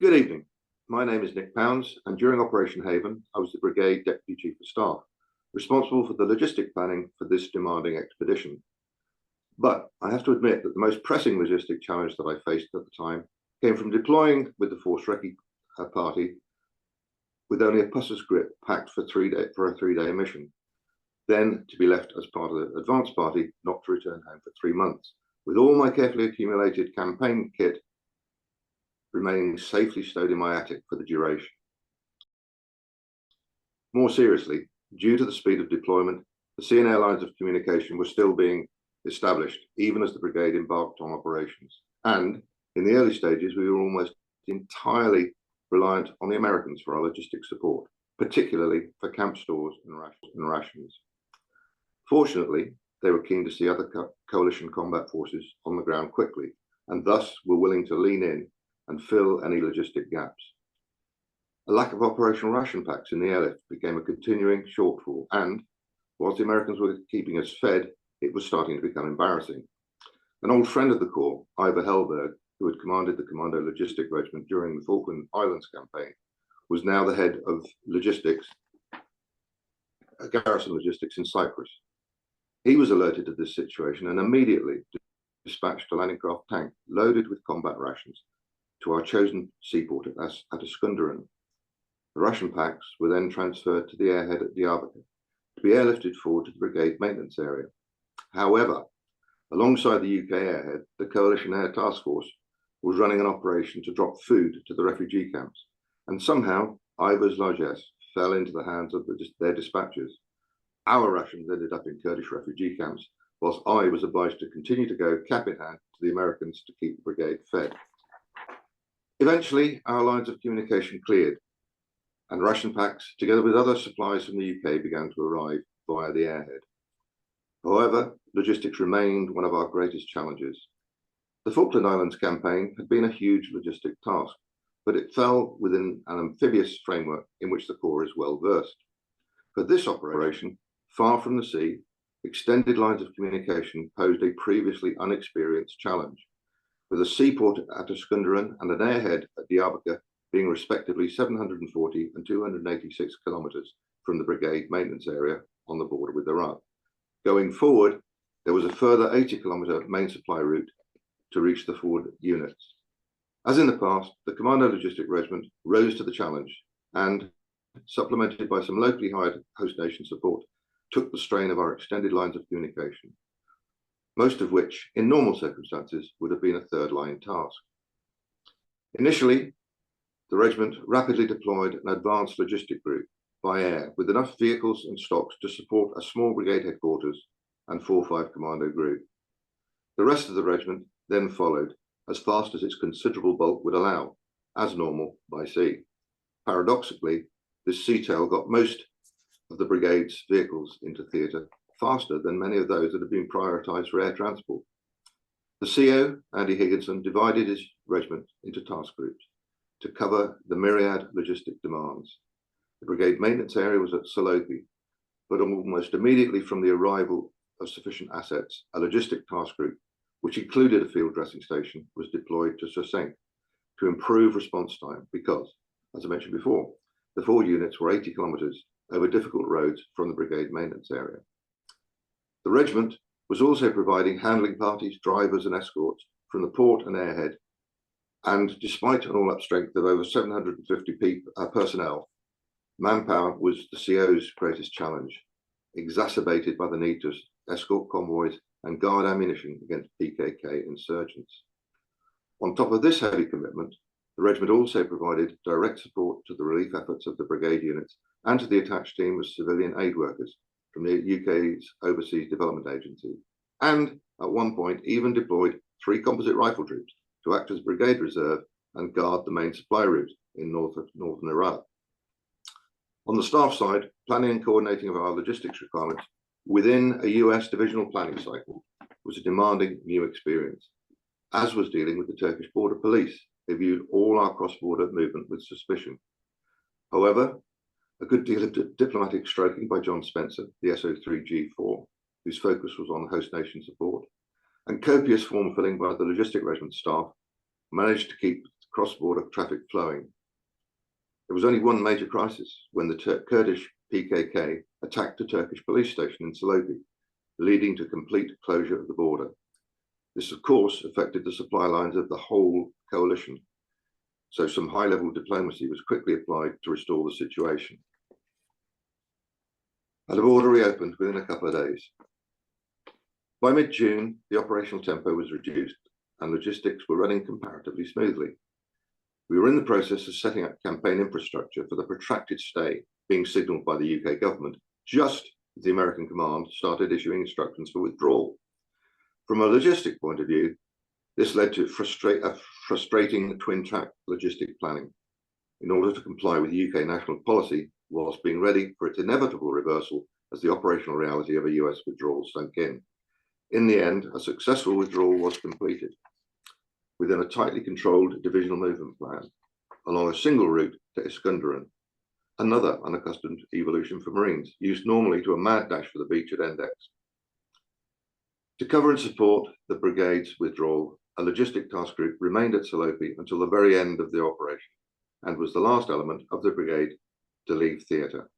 Good evening. My name is Nick Pounds, and during Operation Haven, I was the Brigade Deputy Chief of Staff, responsible for the logistic planning for this demanding expedition. But I have to admit that the most pressing logistic challenge that I faced at the time came from deploying with the Force Recce party with only a pusser's grip packed for a three-day mission, then to be left as part of the advance party, not to return home for 3 months, with all my carefully accumulated campaign kit remaining safely stowed in my attic for the duration. More seriously, due to the speed of deployment, the sea and air lines of communication were still being established, even as the brigade embarked on operations. And in the early stages, we were almost entirely reliant on the Americans for our logistic support, particularly for camp stores and rations. Fortunately, they were keen to see other coalition combat forces on the ground quickly, and thus were willing to lean in and fill any logistic gaps. A lack of operational ration packs in the airlift became a continuing shortfall, and whilst the Americans were keeping us fed, it was starting to become embarrassing. An old friend of the Corps, Ivor Hellberg, who had commanded the Commando Logistic Regiment during the Falkland Islands campaign, was now the head of logistics, garrison logistics in Cyprus. He was alerted to this situation and immediately dispatched a landing craft tank loaded with combat rations to our chosen seaport at Askundaran. The ration packs were then transferred to the airhead at Diyarbakir to be airlifted forward to the brigade maintenance area. However, alongside the UK airhead, the Coalition Air Task Force was running an operation to drop food to the refugee camps, and somehow Ivor's largesse fell into the hands of their dispatchers. Our rations ended up in Kurdish refugee camps, whilst I was obliged to continue to go cap in hand to the Americans to keep the brigade fed. Eventually, our lines of communication cleared, and ration packs, together with other supplies from the UK, began to arrive via the airhead. However, logistics remained one of our greatest challenges. The Falkland Islands campaign had been a huge logistic task, but it fell within an amphibious framework in which the Corps is well versed. For this operation, far from the sea, extended lines of communication posed a previously unexperienced challenge, with a seaport at Askundaran and an airhead at Diyarbakir being respectively 740 and 286 kilometres from the brigade maintenance area on the border with Iraq. Going forward, there was a further 80-kilometre main supply route to reach the forward units. As in the past, the Commando Logistic Regiment rose to the challenge and, supplemented by some locally hired host nation support, took the strain of our extended lines of communication, most of which, in normal circumstances, would have been a third-line task. Initially, the regiment rapidly deployed an advanced logistic group by air with enough vehicles and stocks to support a small brigade headquarters and 4-5 commando group. The rest of the regiment then followed as fast as its considerable bulk would allow, as normal, by sea. Paradoxically, this sea tail got most of the brigade's vehicles into theatre faster than many of those that had been prioritised for air transport. The CO, Andy Higginson, divided his regiment into task groups to cover the myriad logistic demands. The brigade maintenance area was at Salopi, but almost immediately from the arrival of sufficient assets, a logistic task group, which included a field dressing station, was deployed to Sursink to improve response time because, as I mentioned before, the forward units were 80 kilometres over difficult roads from the brigade maintenance area. The regiment was also providing handling parties, drivers and escorts from the port and airhead, and despite an all-up strength of over 750 personnel, manpower was the CO's greatest challenge, exacerbated by the need to escort convoys and guard ammunition against PKK insurgents. On top of this heavy commitment, the regiment also provided direct support to the relief efforts of the brigade units and to the attached team of civilian aid workers from the UK's Overseas Development Agency, and at one point even deployed 3 composite rifle troops to act as brigade reserve and guard the main supply route in northern Iraq. On the staff side, planning and coordinating of our logistics requirements within a US divisional planning cycle was a demanding new experience, as was dealing with the Turkish border police. They viewed all our cross-border movement with suspicion. However, a good deal of diplomatic stroking by John Spencer, the SO3G4, whose focus was on host nation support, and copious form filling by the logistic regiment staff managed to keep cross-border traffic flowing. There was only one major crisis when the Kurdish PKK attacked a Turkish police station in Salopi, leading to complete closure of the border. This, of course, affected the supply lines of the whole coalition, so some high-level diplomacy was quickly applied to restore the situation. And the border reopened within a couple of days. By mid-June, the operational tempo was reduced and logistics were running comparatively smoothly. We were in the process of setting up campaign infrastructure for the protracted stay being signalled by the UK government, just as the American command started issuing instructions for withdrawal. From a logistic point of view, this led to frustrating twin-track logistic planning in order to comply with UK national policy whilst being ready for its inevitable reversal as the operational reality of a US withdrawal sunk in. In the end, a successful withdrawal was completed within a tightly controlled divisional movement plan along a single route to Iskenderun, another unaccustomed evolution for Marines, used normally to a mad dash for the beach at Endex. To cover and support the brigade's withdrawal, a logistic task group remained at Salopi until the very end of the operation and was the last element of the brigade to leave theatre.